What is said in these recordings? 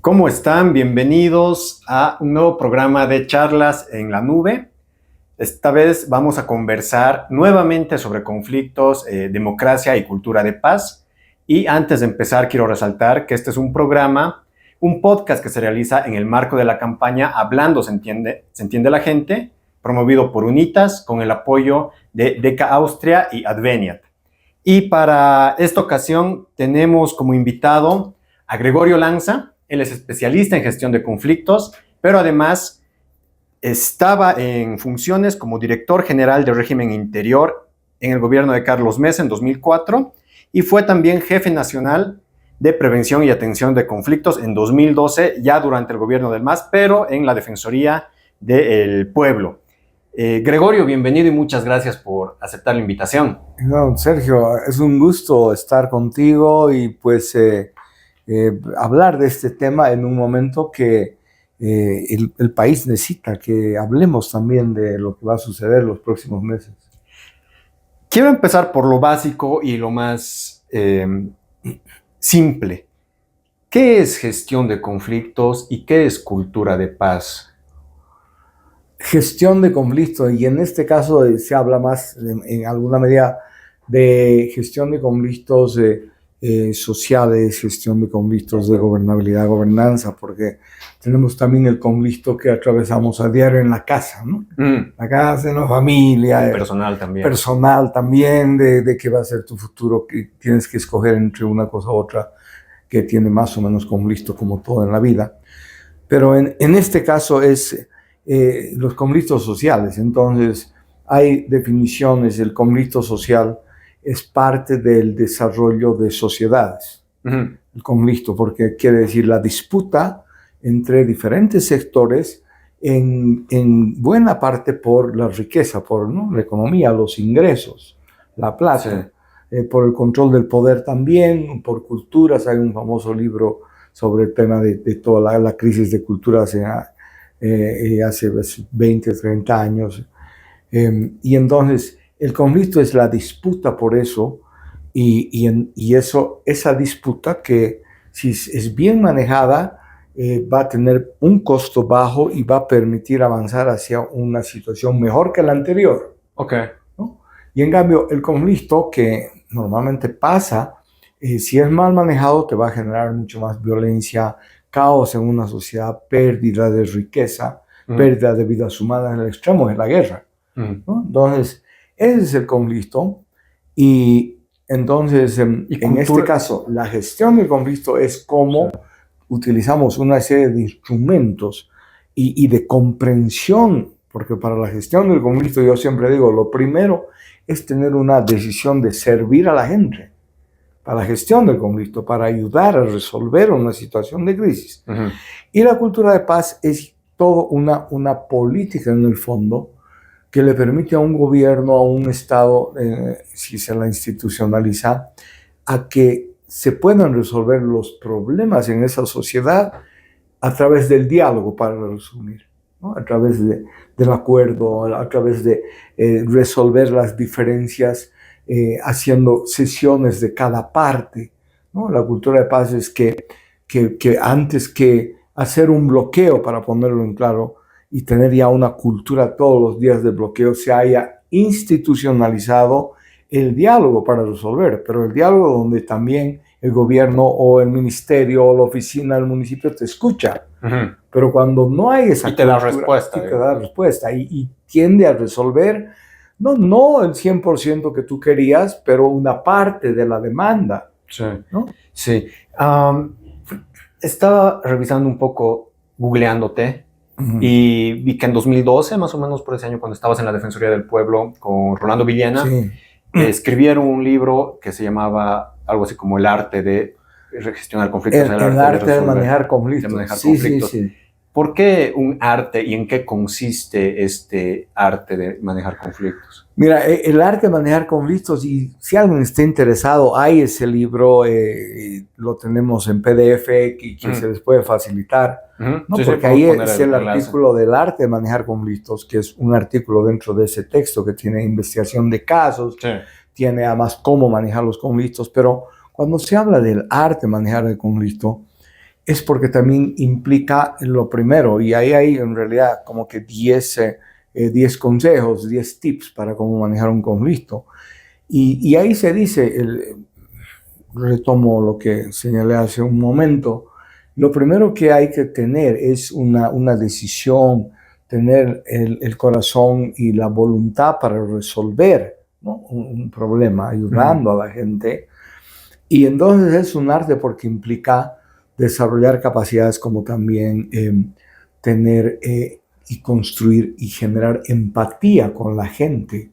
¿Cómo están? Bienvenidos a un nuevo programa de charlas en la nube. Esta vez vamos a conversar nuevamente sobre conflictos, democracia y cultura de paz. Y antes de empezar, quiero resaltar que este es un podcast que se realiza en el marco de la campaña Hablando se entiende la gente, promovido por UNITAS con el apoyo de DECA Austria y Adveniat. Y para esta ocasión tenemos como invitado a Gregorio Lanza. Él es especialista en gestión de conflictos, pero además estaba en funciones como director general de régimen interior en el gobierno de Carlos Mesa en 2004 y fue también jefe nacional de prevención y atención de conflictos en 2012, ya durante el gobierno del MAS, pero en la Defensoría del Pueblo. Gregorio, bienvenido y muchas gracias por aceptar la invitación. No, Sergio, es un gusto estar contigo y pues hablar de este tema en un momento que el país necesita que hablemos también de lo que va a suceder los próximos meses. Quiero empezar por lo básico y lo más simple. ¿Qué es gestión de conflictos y qué es cultura de paz? Gestión de conflictos, y en este caso se habla más en alguna medida de gestión de conflictos sociales, gestión de conflictos de gobernabilidad, gobernanza, porque tenemos también el conflicto que atravesamos a diario en la casa, ¿no? La casa, en la familia. Personal también. Personal también, de qué va a ser tu futuro, que tienes que escoger entre una cosa u otra, que tiene más o menos conflicto como todo en la vida. Pero en este caso es los conflictos sociales. Entonces hay definiciones. El conflicto social es parte del desarrollo de sociedades. El conflicto, porque quiere decir la disputa entre diferentes sectores en buena parte por la riqueza, por la economía, los ingresos, la plata, por el control del poder también, por culturas. Hay un famoso libro sobre el tema de toda la crisis de culturas hace 20, 30 años. Y entonces el conflicto es la disputa por eso, y esa disputa que si es bien manejada va a tener un costo bajo y va a permitir avanzar hacia una situación mejor que la anterior. Okay. ¿No? Y en cambio el conflicto que normalmente pasa, si es mal manejado, te va a generar mucho más violencia, caos en una sociedad, pérdida de riqueza, pérdida de vidas humanas. En el extremo es la guerra. ¿No? Entonces, ese es el conflicto. Y entonces, en este caso, la gestión del conflicto es cómo utilizamos una serie de instrumentos y de comprensión, porque para la gestión del conflicto, yo siempre digo, lo primero es tener una decisión de servir a la gente para la gestión del conflicto, para ayudar a resolver una situación de crisis. Y la cultura de paz es toda una política en el fondo que le permite a un gobierno, a un Estado, si se la institucionaliza, a que se puedan resolver los problemas en esa sociedad a través del diálogo, para resumir, ¿no? A través del acuerdo, a través de resolver las diferencias, haciendo sesiones de cada parte, ¿no? La cultura de paz es que antes que hacer un bloqueo, para ponerlo en claro, y tener ya una cultura todos los días de bloqueo, se haya institucionalizado el diálogo para resolver, pero el diálogo donde también el gobierno o el ministerio o la oficina del municipio te escucha. Pero cuando no hay esa cultura, te da respuesta y tiende a resolver no el 100% que tú querías, pero una parte de la demanda. Sí, ¿no? Sí. Estaba revisando un poco, googleándote, y vi que en 2012, más o menos por ese año, cuando estabas en la Defensoría del Pueblo con Rolando Villena, escribieron un libro que se llamaba algo así como El arte de gestionar conflictos. El arte de manejar conflictos. Sí. ¿Por qué un arte y en qué consiste este arte de manejar conflictos? Mira, el arte de manejar conflictos, y si alguien está interesado, hay ese libro, lo tenemos en PDF que se les puede facilitar, ¿no? Porque ahí es el artículo del arte de manejar conflictos, que es un artículo dentro de ese texto que tiene investigación de casos, tiene además cómo manejar los conflictos. Pero cuando se habla del arte de manejar el conflicto, es porque también implica lo primero, y ahí hay en realidad como que 10 consejos, 10 tips para cómo manejar un conflicto. Y ahí se dice, retomo lo que señalé hace un momento, lo primero que hay que tener es una decisión, tener el corazón y la voluntad para resolver, ¿no? un problema, ayudando a la gente. Y entonces es un arte porque implica desarrollar capacidades como también tener y construir y generar empatía con la gente,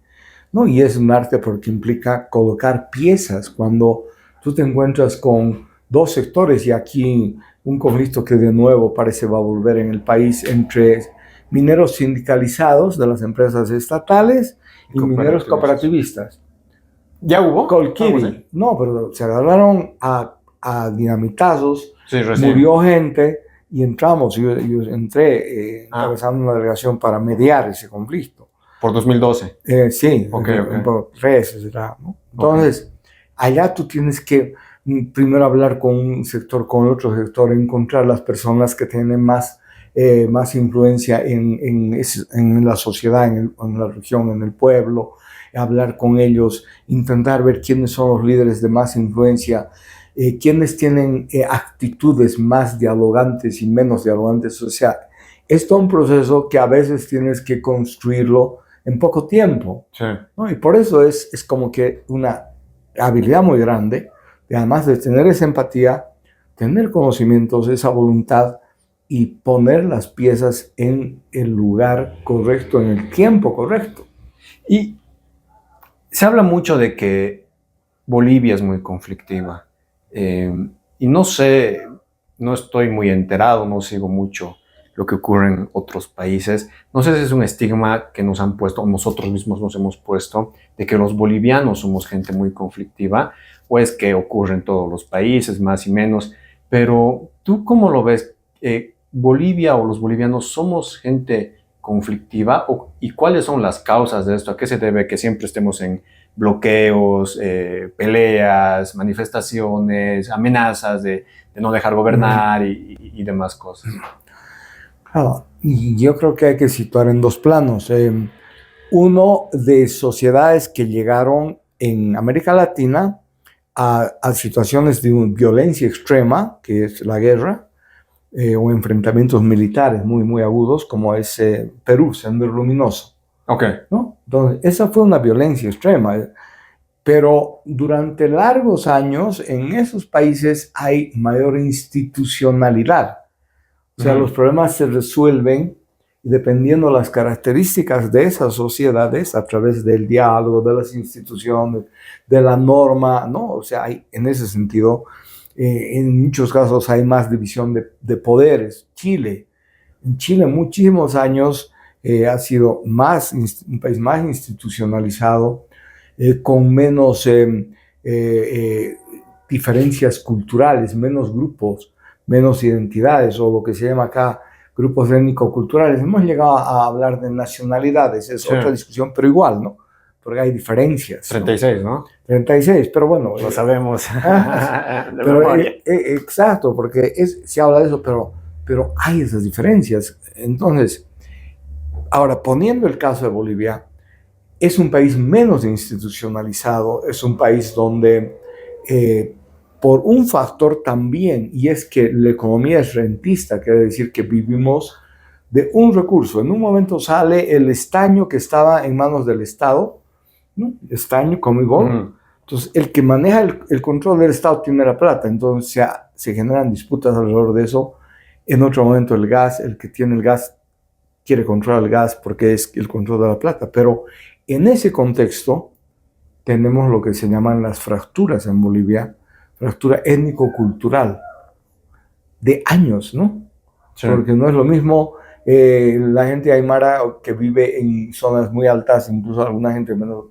¿no? Y es un arte porque implica colocar piezas cuando tú te encuentras con dos sectores, y aquí un conflicto que de nuevo parece va a volver en el país entre mineros sindicalizados de las empresas estatales y mineros cooperativistas. ¿Ya hubo? Colquiri, no, pero se agarraron a dinamitazos, sí, murió gente y entramos, yo entré encabezando una delegación para mediar ese conflicto. ¿Por 2012? Sí, okay. Por 13, ¿no? Entonces, allá tú tienes que primero hablar con un sector, con otro sector, encontrar las personas que tienen más influencia en la sociedad, en la región, en el pueblo, hablar con ellos, intentar ver quiénes son los líderes de más influencia, quiénes tienen actitudes más dialogantes y menos dialogantes. O sea, es todo un proceso que a veces tienes que construirlo en poco tiempo, sí, ¿no? Y por eso es como que una habilidad muy grande, y además de tener esa empatía, tener conocimientos, esa voluntad y poner las piezas en el lugar correcto, en el tiempo correcto. Y se habla mucho de que Bolivia es muy conflictiva. Y no sé, no estoy muy enterado, no sigo mucho lo que ocurre en otros países. No sé si es un estigma que nos han puesto, o nosotros mismos nos hemos puesto, de que los bolivianos somos gente muy conflictiva, o es que ocurre en todos los países, más y menos. Pero, ¿tú cómo lo ves? ¿Bolivia o los bolivianos somos gente conflictiva? ¿Y cuáles son las causas de esto? ¿A qué se debe que siempre estemos en bloqueos, peleas, manifestaciones, amenazas de no dejar gobernar y demás cosas? Claro, y yo creo que hay que situar en dos planos. Uno, de sociedades que llegaron en América Latina a situaciones de violencia extrema, que es la guerra, o enfrentamientos militares muy, muy agudos, como es Perú, Sendero Luminoso. Okay. ¿No? Entonces, esa fue una violencia extrema. Pero durante largos años en esos países hay mayor institucionalidad. O sea, los problemas se resuelven dependiendo de las características de esas sociedades a través del diálogo, de las instituciones, de la norma, ¿no? O sea, en ese sentido, en muchos casos hay más división de poderes. En Chile muchísimos años ha sido un país más institucionalizado, con menos diferencias culturales, menos grupos, menos identidades, o lo que se llama acá grupos étnico-culturales. Hemos llegado a hablar de nacionalidades, es otra discusión, pero igual, ¿no? Porque hay diferencias. 36, ¿no? 36, pero bueno. Lo sabemos. Pero, exacto, porque se habla de eso, pero hay esas diferencias. Entonces, ahora, poniendo el caso de Bolivia, es un país menos institucionalizado, es un país donde por un factor también, y es que la economía es rentista, quiere decir que vivimos de un recurso. En un momento sale el estaño que estaba en manos del Estado, ¿no? Estaño, Comibol. Entonces, el que maneja el control del Estado tiene la plata, entonces se generan disputas alrededor de eso. En otro momento el gas, el que tiene el gas quiere controlar el gas porque es el control de la plata, pero en ese contexto tenemos lo que se llaman las fracturas en Bolivia, fractura étnico-cultural de años, ¿no? Sí. Porque no es lo mismo la gente aymara que vive en zonas muy altas, incluso alguna gente menos,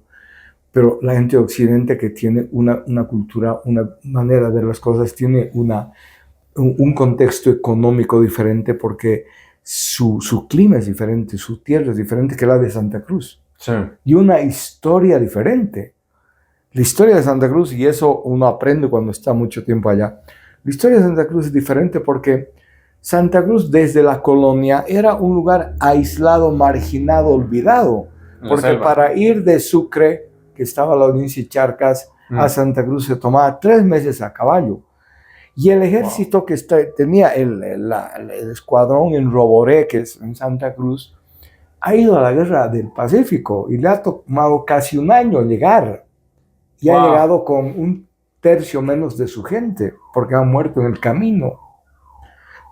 pero la gente de Occidente que tiene una cultura, una manera de ver las cosas, tiene un contexto económico diferente porque su clima es diferente, su tierra es diferente que la de Santa Cruz. Sí. Y una historia diferente. La historia de Santa Cruz, y eso uno aprende cuando está mucho tiempo allá, La historia de Santa Cruz es diferente porque Santa Cruz desde la colonia era un lugar aislado, marginado, olvidado. Porque para ir de Sucre, que estaba la Audiencia de Charcas, a Santa Cruz se tomaba 3 meses a caballo. Y el ejército que tenía el escuadrón en Roboré, que es en Santa Cruz, ha ido a la guerra del Pacífico y le ha tomado casi un año llegar. Y ha llegado con 1/3 menos de su gente, porque han muerto en el camino.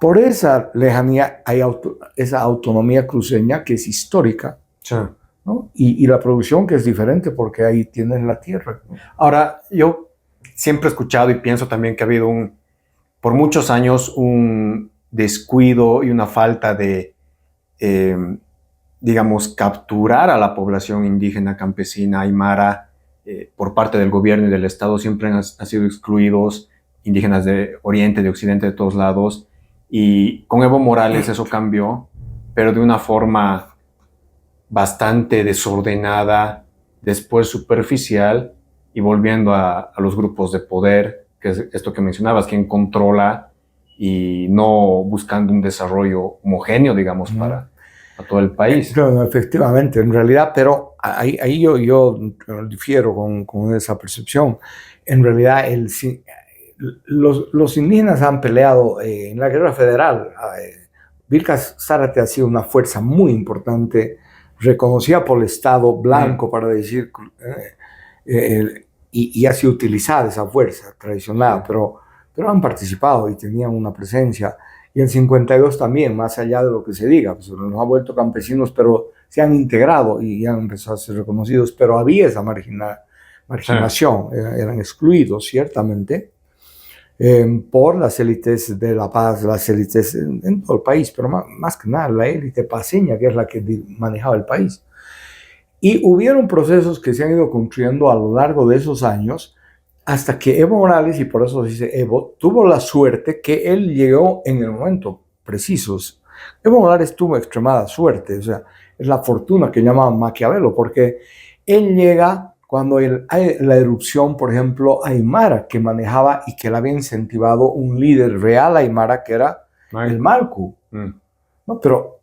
Por esa lejanía hay esa autonomía cruceña que es histórica. Sí. ¿No? Y la producción que es diferente porque ahí tienes la tierra. Ahora, yo siempre he escuchado y pienso también que ha habido por muchos años un descuido y una falta de, digamos, capturar a la población indígena, campesina, aymara, por parte del gobierno y del Estado. Siempre han sido excluidos indígenas de Oriente, de Occidente, de todos lados. Y con Evo Morales eso cambió, pero de una forma bastante desordenada, después superficial, y volviendo a los grupos de poder, que es esto que mencionabas, quien controla y no buscando un desarrollo homogéneo, digamos, para todo el país. Claro, efectivamente, en realidad, pero ahí yo difiero con esa percepción. En realidad, los indígenas han peleado en la guerra federal. Vilca Zárate ha sido una fuerza muy importante, reconocida por el Estado blanco, para decir, y ha sido utilizada esa fuerza tradicional, pero han participado y tenían una presencia. Y el 52 también, más allá de lo que se diga, pues nos han vuelto campesinos, pero se han integrado y han empezado a ser reconocidos, pero había esa marginación, eran excluidos ciertamente por las élites de La Paz, las élites en todo el país, pero más que nada la élite paceña, que es la que manejaba el país. Y hubieron procesos que se han ido construyendo a lo largo de esos años, hasta que Evo Morales, y por eso se dice Evo, tuvo la suerte que él llegó en el momento preciso. Evo Morales tuvo extremada suerte, o sea, es la fortuna que llama Maquiavelo, porque él llega cuando hay la erupción, por ejemplo, aymara, que manejaba y que le había incentivado un líder real aymara, que era el Malcu. ¿No? Pero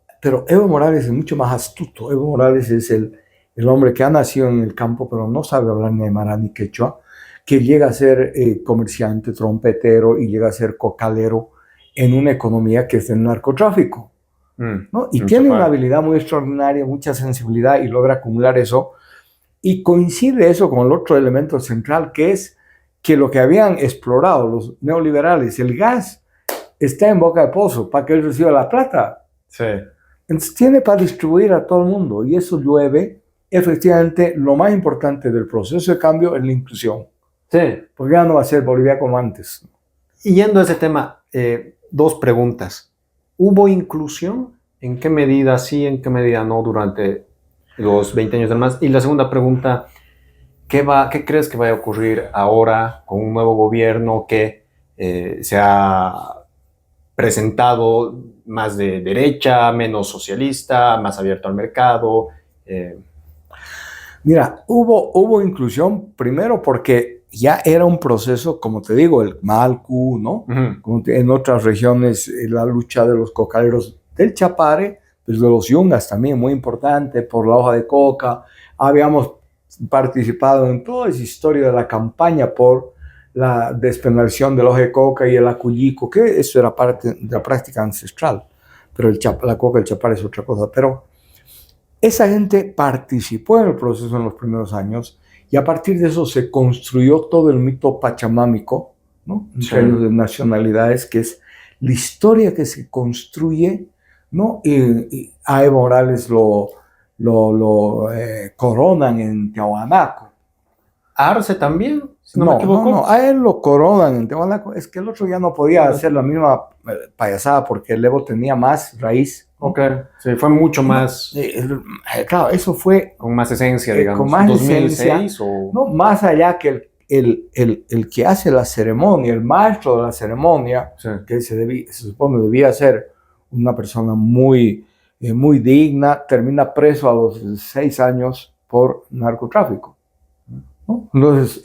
Evo Morales es mucho más astuto. Evo Morales es el hombre que ha nacido en el campo, pero no sabe hablar ni aymara ni quechua, que llega a ser comerciante, trompetero y llega a ser cocalero en una economía que es del narcotráfico. ¿No? Y tiene una habilidad muy extraordinaria, mucha sensibilidad y logra acumular eso. Y coincide eso con el otro elemento central, que es que lo que habían explorado los neoliberales, el gas, está en boca de pozo para que él reciba la plata. Sí. Entonces tiene para distribuir a todo el mundo y eso llueve. Efectivamente, lo más importante del proceso de cambio es la inclusión. Sí. Porque ya no va a ser Bolivia como antes. Y yendo a ese tema, 2 preguntas. ¿Hubo inclusión? ¿En qué medida sí, en qué medida no durante los 20 años del MAS? Y la segunda pregunta, ¿qué crees que vaya a ocurrir ahora con un nuevo gobierno que se ha presentado más de derecha, menos socialista, más abierto al mercado? Mira, hubo inclusión primero porque ya era un proceso, como te digo, el Malcu, ¿no? Como en otras regiones, la lucha de los cocaleros del Chapare, pues de los yungas también, muy importante, por la hoja de coca. Habíamos participado en toda esa historia de la campaña por la despenalización de la hoja de coca y el acullico, que eso era parte de la práctica ancestral, pero la coca y el Chapare es otra cosa. Pero esa gente participó en el proceso en los primeros años y a partir de eso se construyó todo el mito pachamámico, ¿no? En términos de nacionalidades, que es la historia que se construye, ¿no? Y a Evo Morales lo coronan en Tiahuanaco. Arce también, si no me equivoco. No, a él lo coronan en Tiahuanaco. Es que el otro ya no podía hacer la misma payasada porque el Evo tenía más raíz. Ok, sí, fue mucho más... claro, eso fue... Con más esencia, digamos. Con más 2006 esencia, o... No, más allá que el que hace la ceremonia, el maestro de la ceremonia, sí, que se supone debía ser una persona muy digna, termina preso a los 6 años por narcotráfico, ¿no? Entonces,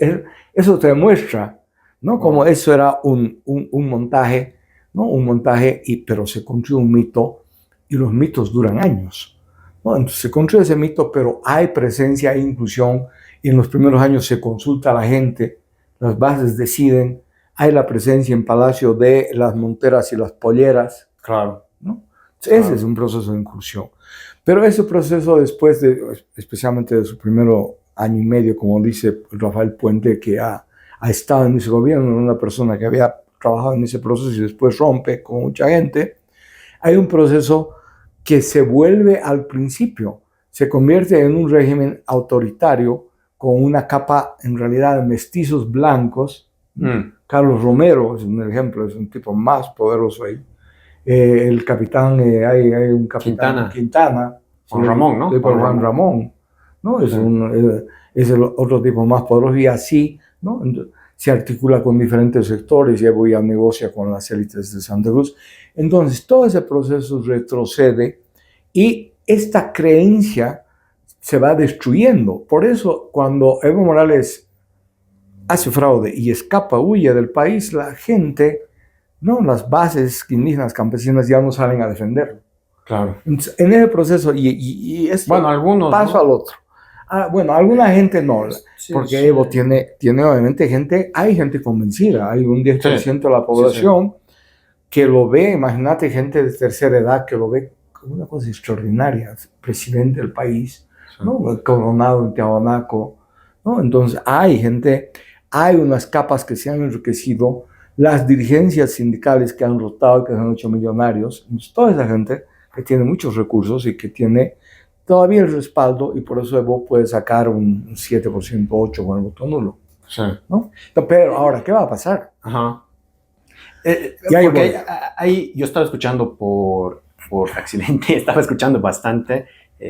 eso te demuestra ¿no? Como eso era un montaje, ¿no? Un montaje, pero se construye un mito y los mitos duran años, ¿no? Entonces se construye ese mito, pero hay presencia e inclusión y en los primeros años se consulta a la gente, las bases deciden, hay la presencia en Palacio de las monteras y las polleras, Claro. ¿no? Ese es un proceso de inclusión. Pero ese proceso después especialmente de su primer año y medio, como dice Rafael Puente, que ha estado en ese gobierno, una persona que había trabajado en ese proceso y después rompe con mucha gente, hay un proceso que se vuelve al principio, se convierte en un régimen autoritario con una capa en realidad de mestizos blancos. Carlos Romero es un ejemplo, es un tipo más poderoso ahí. El capitán, hay un capitán Quintana Juan Ramón, ¿no? Juan Ramón, ¿no? Es el otro tipo más poderoso y así, ¿no? Se articula con diferentes sectores y voy a negocia con las élites de Santa Cruz. Entonces, todo ese proceso retrocede y esta creencia se va destruyendo. Por eso, cuando Evo Morales hace fraude y escapa, huye del país, la gente, no, las bases indígenas campesinas ya no salen a defenderlo. Claro. Entonces, en ese proceso, y esto, bueno, algunos, paso ¿no? Al otro. Bueno, alguna gente no, porque sí. Evo tiene obviamente gente, hay gente convencida, hay un 10% de la población que lo ve, imagínate gente de tercera edad que lo ve como una cosa extraordinaria, presidente del país, ¿no? Coronado en Tiahuanaco, ¿no? Entonces hay gente, hay unas capas que se han enriquecido, las dirigencias sindicales que han rotado, que se han hecho millonarios, entonces, toda esa gente que tiene muchos recursos y que tiene todavía el respaldo, y por eso Evo puede sacar un 7%, 8% con el voto nulo. Sí. ¿No? Pero ahora, ¿qué va a pasar? Ajá. Porque ahí yo estaba escuchando por accidente, estaba escuchando bastante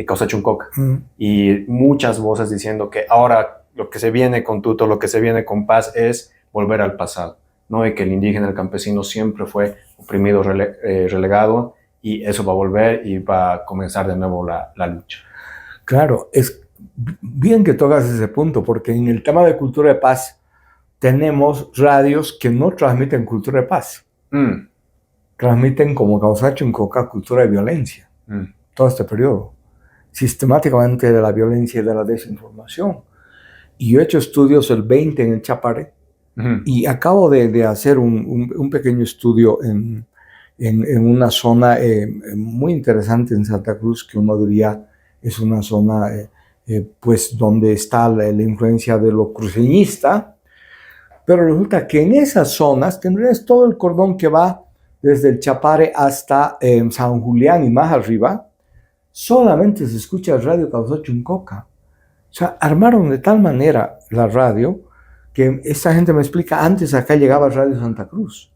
Causa Chuncoca y muchas voces diciendo que ahora lo que se viene con Tuto, lo que se viene con Paz es volver al pasado, ¿no? Y que el indígena, el campesino siempre fue oprimido, relegado, y eso va a volver y va a comenzar de nuevo la lucha. Claro, es bien que tocas ese punto, porque en el tema de cultura de paz tenemos radios que no transmiten cultura de paz. Transmiten como Causa Chuncoca cultura de violencia. Todo este periodo. Sistemáticamente de la violencia y de la desinformación. Y yo he hecho estudios el 20 en el Chapare y acabo de hacer un pequeño estudio en una zona muy interesante en Santa Cruz, que uno diría es una zona pues donde está la influencia de lo cruceñista, pero resulta que en esas zonas, que en realidad es todo el cordón que va desde el Chapare hasta San Julián y más arriba, solamente se escucha el radio Causa Chuncoca. O sea, armaron de tal manera la radio que esta gente me explica, antes acá llegaba el Radio Santa Cruz,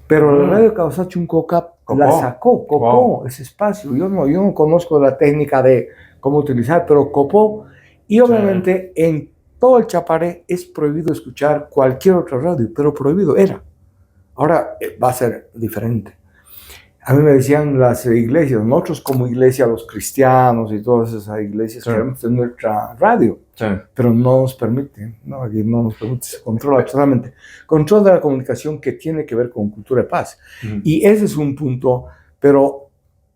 pero la radio Causa Chuncoca la sacó, copó ese espacio. Yo no conozco la técnica de cómo utilizar, pero copó, y obviamente en todo el Chapare es prohibido escuchar cualquier otra radio, pero prohibido era. Ahora va a ser diferente. A mí me decían las iglesias, nosotros como iglesia, los cristianos y todas esas iglesias, queremos tener nuestra radio, pero no nos permiten, ¿no? Aquí no nos permite, se controla totalmente. Control de la comunicación que tiene que ver con cultura de paz. Y ese es un punto, pero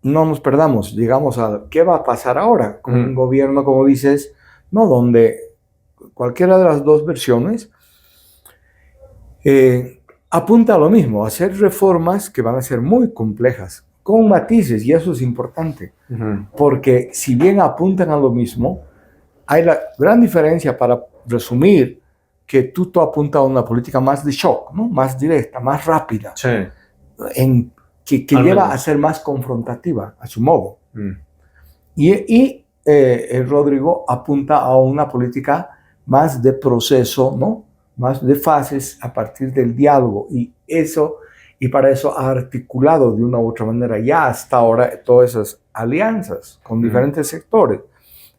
no nos perdamos, llegamos a qué va a pasar ahora con un gobierno, como dices, no, donde cualquiera de las dos versiones apunta a lo mismo, a hacer reformas que van a ser muy complejas, con matices, y eso es importante, porque si bien apuntan a lo mismo, hay la gran diferencia, para resumir, que Tuto apunta a una política más de shock, ¿no? Más directa, más rápida, que lleva a ser más confrontativa, a su modo. Y Rodrigo apunta a una política más de proceso, ¿no? Más de fases a partir del diálogo, y para eso ha articulado de una u otra manera ya hasta ahora todas esas alianzas con diferentes sectores.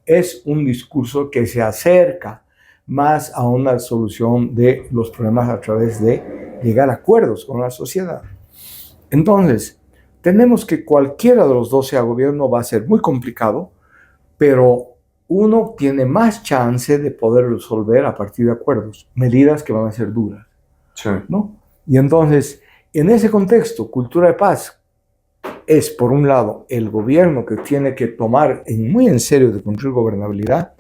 Es un discurso que se acerca más a una solución de los problemas a través de llegar a acuerdos con la sociedad. Entonces, tenemos que cualquiera de los dos sea gobierno va a ser muy complicado, pero uno tiene más chance de poder resolver a partir de acuerdos, medidas que van a ser duras. Sí. ¿no? Y entonces, en ese contexto, cultura de paz es, por un lado, el gobierno que tiene que tomar muy en serio de construir gobernabilidad,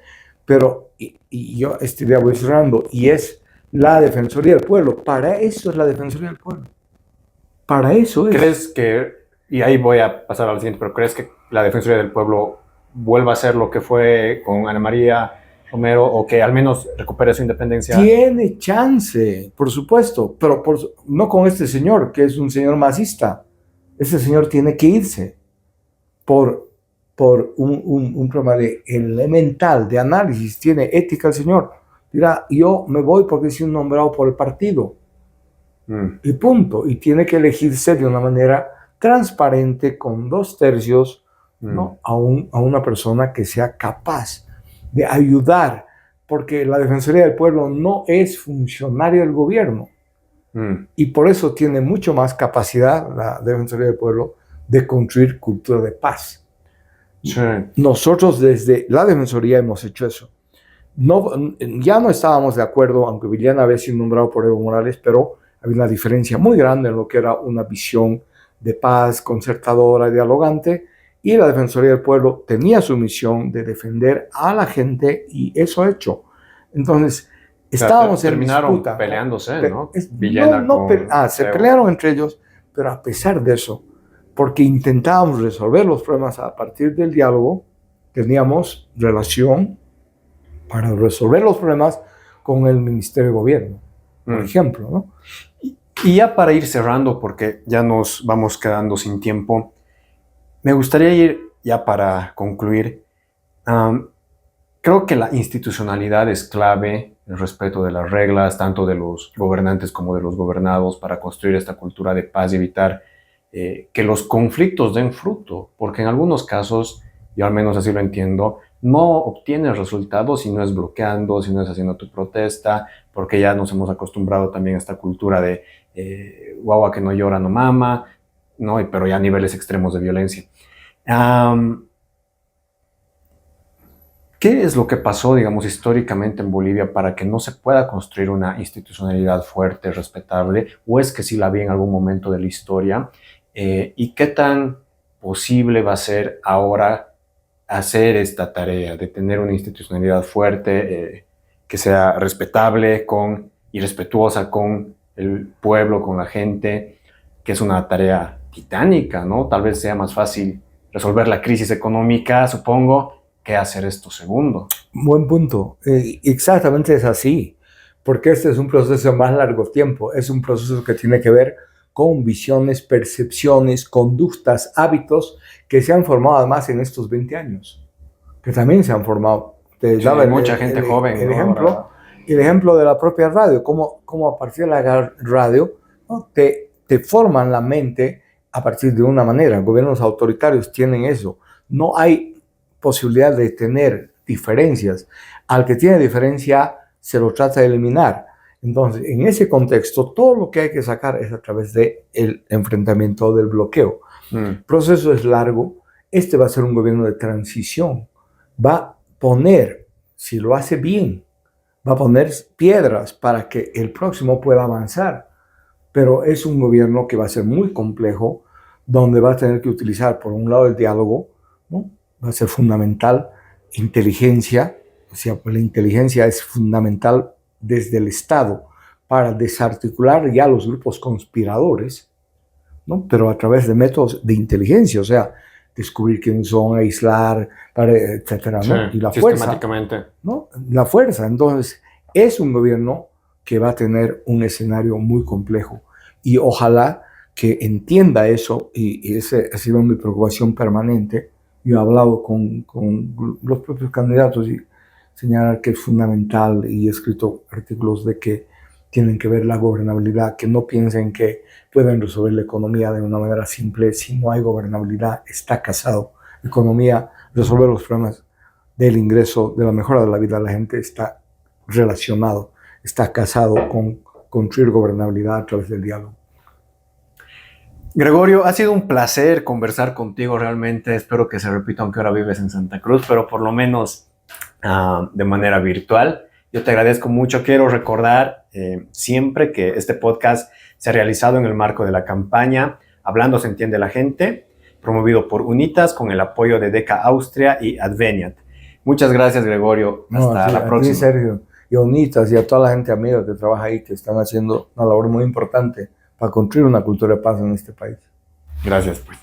pero, y yo este día voy cerrando, y es la Defensoría del Pueblo. Para eso es la Defensoría del Pueblo. Para eso es. ¿Crees que, y ahí voy a pasar al siguiente, pero crees que la Defensoría del Pueblo vuelva a ser lo que fue con Ana María Romero, o que al menos recupere su independencia? Tiene chance, por supuesto, pero no con este señor, que es un señor masista. Ese señor tiene que irse por un problema de elemental, de análisis. Tiene ética el señor. Dirá, yo me voy porque he sido nombrado por el partido. Y punto. Y tiene que elegirse de una manera transparente, con 2/3, ¿no? a una persona que sea capaz de ayudar, porque la Defensoría del Pueblo no es funcionaria del gobierno. Y por eso tiene mucho más capacidad la Defensoría del Pueblo de construir cultura de paz. Sí. Nosotros desde la Defensoría hemos hecho eso. Ya no estábamos de acuerdo, aunque Villena había sido nombrado por Evo Morales, pero había una diferencia muy grande en lo que era una visión de paz, concertadora, dialogante, y la Defensoría del Pueblo tenía su misión de defender a la gente, y eso ha hecho. Entonces, estábamos en disputa. Peleándose, ¿no? Se pelearon entre ellos, pero a pesar de eso, porque intentábamos resolver los problemas a partir del diálogo, teníamos relación para resolver los problemas con el Ministerio de Gobierno, por ejemplo, ¿no? Y ya para ir cerrando, porque ya nos vamos quedando sin tiempo, me gustaría ir ya para concluir. Creo que la institucionalidad es clave, el respeto de las reglas, tanto de los gobernantes como de los gobernados, para construir esta cultura de paz y evitar que los conflictos den fruto, porque en algunos casos, yo al menos así lo entiendo, no obtienes resultados si no es bloqueando, si no es haciendo tu protesta, porque ya nos hemos acostumbrado también a esta cultura de guagua que no llora no mama, ¿no? Pero ya a niveles extremos de violencia. ¿Qué es lo que pasó, digamos, históricamente en Bolivia para que no se pueda construir una institucionalidad fuerte, respetable? ¿O es que sí la había en algún momento de la historia? ¿Y qué tan posible va a ser ahora hacer esta tarea de tener una institucionalidad fuerte, que sea respetable y respetuosa con el pueblo, con la gente, que es una tarea titánica, ¿no? Tal vez sea más fácil resolver la crisis económica, supongo, que hacer esto segundo. Buen punto. Exactamente es así, porque este es un proceso de más largo tiempo, es un proceso que tiene que ver con visiones, percepciones, conductas, hábitos que se han formado además en estos 20 años, que también se han formado. Sí, hay mucha gente joven. El ejemplo de la propia radio, cómo a partir de la radio, ¿no? te forman la mente a partir de una manera. Gobiernos autoritarios tienen eso. No hay posibilidad de tener diferencias. Al que tiene diferencia se lo trata de eliminar. Entonces, en ese contexto, todo lo que hay que sacar es a través del enfrentamiento, del bloqueo. El proceso es largo. Este va a ser un gobierno de transición. Va a poner, si lo hace bien, va a poner piedras para que el próximo pueda avanzar. Pero es un gobierno que va a ser muy complejo, donde va a tener que utilizar, por un lado, el diálogo, ¿no? Va a ser fundamental, inteligencia, o sea, la inteligencia es fundamental desde el Estado para desarticular ya los grupos conspiradores, ¿no? Pero a través de métodos de inteligencia, o sea, descubrir quiénes son, aislar, etcétera, ¿no? Sí, y la sistemáticamente. Fuerza, ¿no? La fuerza. Entonces, es un gobierno que va a tener un escenario muy complejo, y ojalá que entienda eso, y esa ha sido mi preocupación permanente. Yo he hablado con los propios candidatos y señalar que es fundamental, y he escrito artículos de que tienen que ver la gobernabilidad, que no piensen que pueden resolver la economía de una manera simple. Si no hay gobernabilidad, está casado. Economía, resolver los problemas del ingreso, de la mejora de la vida de la gente, está relacionado, está casado con construir gobernabilidad a través del diálogo. Gregorio, ha sido un placer conversar contigo realmente. Espero que se repita, aunque ahora vives en Santa Cruz, pero por lo menos de manera virtual. Yo te agradezco mucho. Quiero recordar siempre que este podcast se ha realizado en el marco de la campaña Hablando se entiende la gente, promovido por UNITAS con el apoyo de DECA Austria y Adveniat. Muchas gracias, Gregorio. Hasta la próxima. A ti, Sergio, y a UNITAS y a toda la gente amiga que trabaja ahí, que están haciendo una labor muy importante para construir una cultura de paz en este país. Gracias, pues.